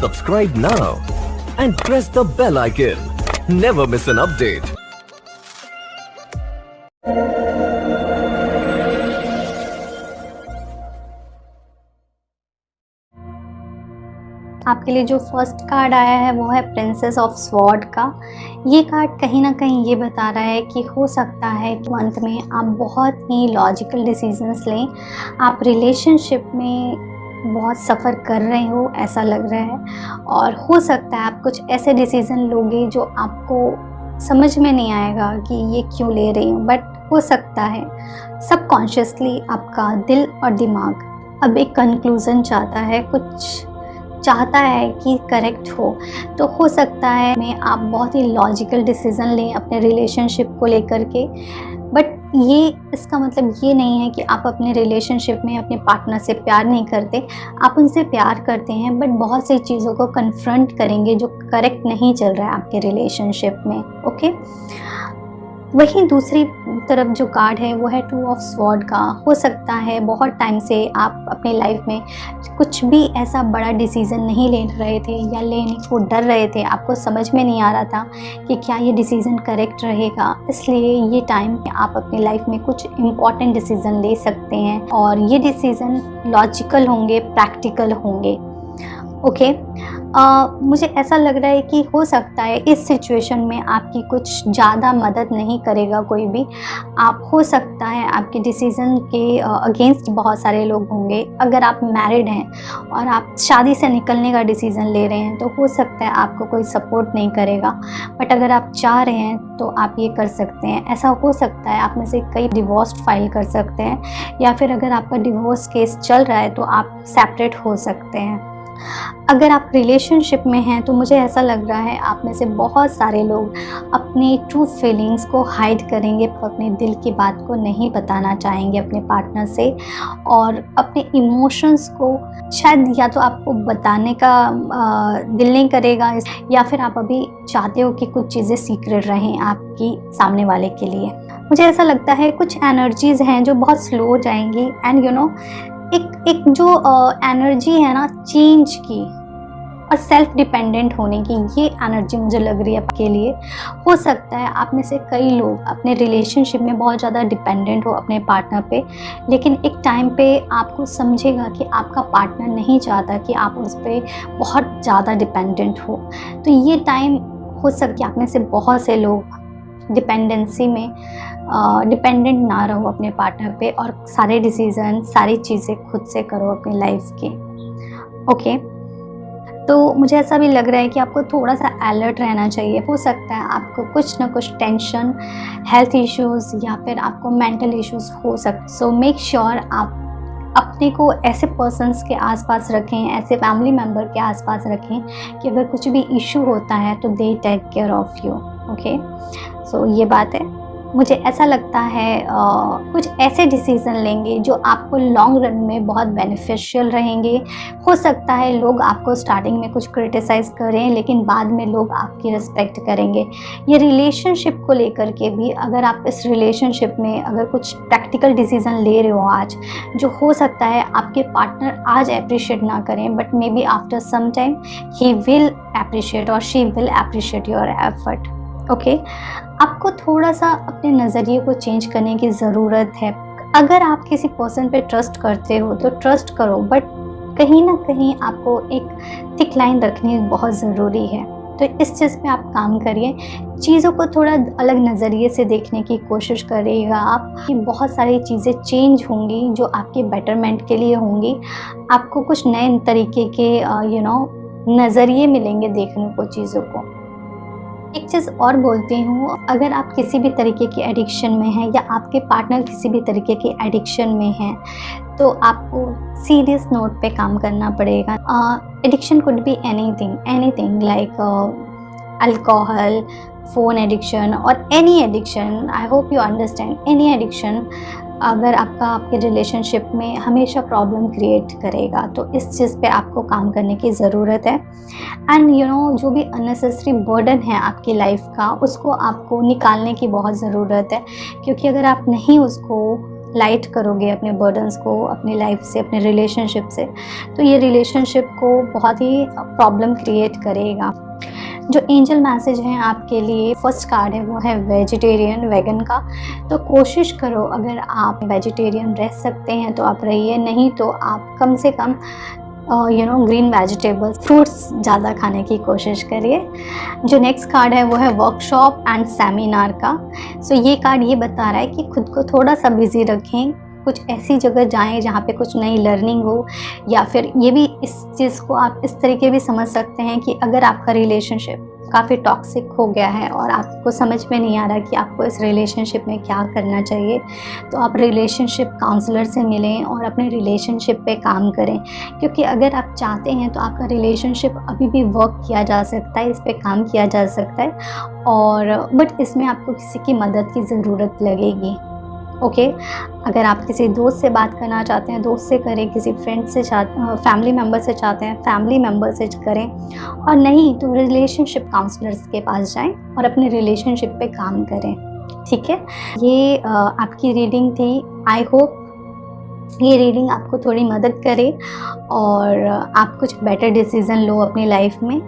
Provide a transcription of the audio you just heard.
Subscribe now and press the bell icon. Never miss an update. आपके लिए जो first card आया है वो है प्रिंसेस ऑफ स्वॉर्ड का। ये कार्ड कहीं ना कहीं ये बता रहा है कि हो सकता है कि अंत में आप बहुत ही लॉजिकल डिसीजंस लें। आप रिलेशनशिप में बहुत सफ़र कर रहे हो ऐसा लग रहा है, और हो सकता है आप कुछ ऐसे डिसीज़न लोगे जो आपको समझ में नहीं आएगा कि ये क्यों ले रही हूँ, बट हो सकता है सबकॉन्शियसली आपका दिल और दिमाग अब एक कंक्लूज़न चाहता है, कुछ चाहता है कि करेक्ट हो हो सकता है में आप बहुत ही लॉजिकल डिसीज़न लें अपने रिलेशनशिप को लेकर के। बट ये इसका मतलब ये नहीं है कि आप अपने रिलेशनशिप में अपने पार्टनर से प्यार नहीं करते, आप उनसे प्यार करते हैं, बट बहुत सी चीज़ों को कन्फ्रंट करेंगे जो करेक्ट नहीं चल रहा है आपके रिलेशनशिप में। ओके, वहीं दूसरी तरफ जो कार्ड है वो है टू ऑफ स्वॉर्ड का। हो सकता है बहुत टाइम से आप अपनी लाइफ में कुछ भी ऐसा बड़ा डिसीज़न नहीं ले रहे थे या लेने को डर रहे थे, आपको समझ में नहीं आ रहा था कि क्या ये डिसीज़न करेक्ट रहेगा। इसलिए ये टाइम में आप अपनी लाइफ में कुछ इम्पॉर्टेंट डिसीज़न ले सकते हैं और ये डिसीज़न लॉजिकल होंगे, प्रैक्टिकल होंगे। ओके, मुझे ऐसा लग रहा है कि हो सकता है इस सिचुएशन में आपकी कुछ ज़्यादा मदद नहीं करेगा कोई भी। आप हो सकता है आपके डिसीज़न के अगेंस्ट बहुत सारे लोग होंगे। अगर आप मैरिड हैं और आप शादी से निकलने का डिसीज़न ले रहे हैं तो हो सकता है आपको कोई सपोर्ट नहीं करेगा, बट अगर आप चाह रहे हैं तो आप ये कर सकते हैं। ऐसा हो सकता है आप में से कई डिवोर्स फाइल कर सकते हैं, या फिर अगर आपका डिवोर्स केस चल रहा है तो आप सेपरेट हो सकते हैं। अगर आप रिलेशनशिप में हैं तो मुझे ऐसा लग रहा है आप में से बहुत सारे लोग अपनी ट्रू फीलिंग्स को हाइड करेंगे, अपने दिल की बात को नहीं बताना चाहेंगे अपने पार्टनर से, और अपने इमोशंस को शायद या तो आपको बताने का दिल नहीं करेगा, या फिर आप अभी चाहते हो कि कुछ चीज़ें सीक्रेट रहें आपकी सामने वाले के लिए। मुझे ऐसा लगता है कुछ एनर्जीज़ हैं जो बहुत स्लो हो जाएंगी, एंड एक जो एनर्जी है ना चेंज की और सेल्फ डिपेंडेंट होने की, ये एनर्जी मुझे लग रही है आपके लिए। हो सकता है आप में से कई लोग अपने रिलेशनशिप में बहुत ज़्यादा डिपेंडेंट हो अपने पार्टनर पे, लेकिन एक टाइम पे आपको समझेगा कि आपका पार्टनर नहीं चाहता कि आप उस पर बहुत ज़्यादा डिपेंडेंट हो। तो ये टाइम हो सकता है आप में से बहुत से लोग डिपेंडेंसी में डिपेंडेंट ना रहो अपने पार्टनर पे, और सारे डिसीज़न सारी चीज़ें खुद से करो अपनी लाइफ की। ओके, तो मुझे ऐसा भी लग रहा है कि आपको थोड़ा सा अलर्ट रहना चाहिए। हो सकता है आपको कुछ ना कुछ टेंशन, हेल्थ इश्यूज़ या फिर आपको मेंटल इश्यूज़ हो सकते। सो मेक श्योर आप अपने को ऐसे पर्सन्स के आसपास रखें, ऐसे फैमिली मेम्बर के आसपास रखें कि अगर कुछ भी इशू होता है तो they take care of you. Okay, so ये बात है। मुझे ऐसा लगता है कुछ ऐसे डिसीज़न लेंगे जो आपको लॉन्ग रन में बहुत बेनिफिशियल रहेंगे। हो सकता है लोग आपको स्टार्टिंग में कुछ क्रिटिसाइज़ करें, लेकिन बाद में लोग आपकी रिस्पेक्ट करेंगे। ये रिलेशनशिप को लेकर के भी, अगर आप इस रिलेशनशिप में अगर कुछ प्रैक्टिकल डिसीज़न ले रहे हो आज, जो हो सकता है आपके पार्टनर आज अप्रिशिएट ना करें, but may be after some time he will appreciate और she will appreciate your effort. Okay, आपको थोड़ा सा अपने नज़रिए को चेंज करने की ज़रूरत है। अगर आप किसी पर्सन पे ट्रस्ट करते हो तो ट्रस्ट करो, बट कहीं ना कहीं आपको एक थिक लाइन रखनी बहुत ज़रूरी है। तो इस चीज़ पे आप काम करिए, चीज़ों को थोड़ा अलग नज़रिए से देखने की कोशिश करिएगा आप, कि बहुत सारी चीज़ें चेंज होंगी जो आपके बेटरमेंट के लिए होंगी। आपको कुछ नए तरीके के नज़रिए मिलेंगे देखने को चीज़ों को। एक चीज़ और बोलती हूँ, अगर आप किसी भी तरीके की एडिक्शन में हैं या आपके पार्टनर किसी भी तरीके की एडिक्शन में हैं, तो आपको सीरियस नोट पे काम करना पड़ेगा। Addiction could be anything like alcohol, phone addiction और any addiction. I hope you understand. Any addiction अगर आपके रिलेशनशिप में हमेशा प्रॉब्लम क्रिएट करेगा, तो इस चीज़ पे आपको काम करने की ज़रूरत है। एंड जो भी अननेसेसरी बर्डन है आपकी लाइफ का, उसको आपको निकालने की बहुत ज़रूरत है, क्योंकि अगर आप नहीं उसको लाइट करोगे अपने बर्डन्स को अपनी लाइफ से, अपने रिलेशनशिप से, तो ये रिलेशनशिप को बहुत ही प्रॉब्लम क्रिएट करेगा। जो एंजल मैसेज है आपके लिए, फर्स्ट कार्ड है वो है वेजिटेरियन, वेगन का। तो कोशिश करो, अगर आप वेजिटेरियन रह सकते हैं तो आप रहिए, नहीं तो आप कम से कम ग्रीन वेजिटेबल्स, फ्रूट्स ज़्यादा खाने की कोशिश करिए। जो नेक्स्ट कार्ड है वो है वर्कशॉप एंड सेमिनार का। सो ये कार्ड ये बता रहा है कि खुद को थोड़ा सा बिजी रखें, कुछ ऐसी जगह जाएं जहाँ पे कुछ नई लर्निंग हो, या फिर ये भी इस चीज़ को आप इस तरीके भी समझ सकते हैं कि अगर आपका रिलेशनशिप काफ़ी टॉक्सिक हो गया है और आपको समझ में नहीं आ रहा कि आपको इस रिलेशनशिप में क्या करना चाहिए, तो आप रिलेशनशिप काउंसलर से मिलें और अपने रिलेशनशिप पे काम करें। क्योंकि अगर आप चाहते हैं तो आपका रिलेशनशिप अभी भी वर्क किया जा सकता है, इस पे काम किया जा सकता है, और बट इसमें आपको किसी की मदद की ज़रूरत लगेगी। ओके, अगर आप किसी दोस्त से बात करना चाहते हैं, दोस्त से करें, किसी फ्रेंड से फैमिली मेम्बर से चाहते हैं, फैमिली मेम्बर से करें, और नहीं तो रिलेशनशिप काउंसलर्स के पास जाएं और अपने रिलेशनशिप पे काम करें। ठीक है, ये आपकी रीडिंग थी। आई होप ये रीडिंग आपको थोड़ी मदद करे और आप कुछ बेटर डिसीज़न लो अपनी लाइफ में।